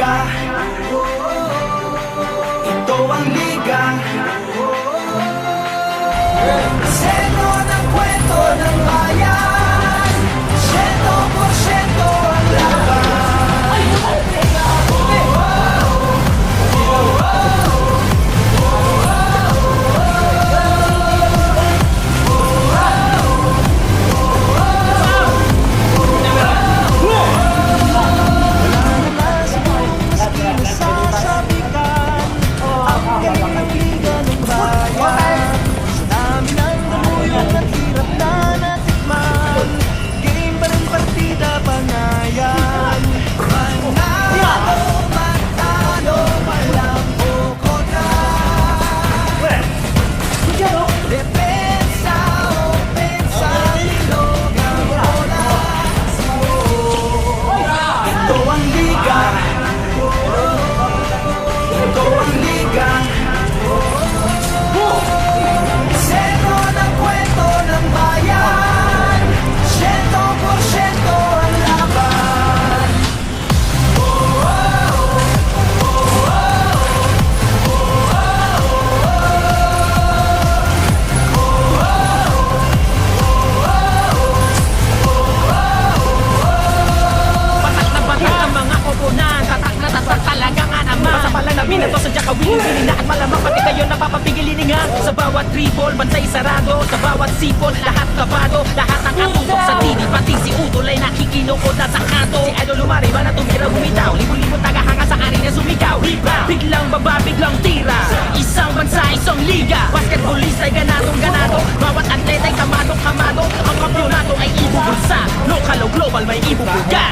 liga, ito ang liga. Seno ng kwento ng bayan, 100% ang laban. Minato sa jakawin-wilin na at malamang pati kayo napapapigilin nga. Sa bawat triple, bansay sarado. Sa bawat sipol, lahat kabado. Lahat ng katutok sa TV, pati si Utol ay nakikinukod na sa kanto. Si Idol lumari ba na tumira bumitaw? Libo-libo tagahanga sa arena sumigaw. Rebound, biglang baba, biglang tira. Isang bansa, isang liga. Basketballista ay ganadong-ganado. Bawat atleta ay kamadong-kamado. Ang kampyonato ay ibubulsa. Local o global may ibubulga.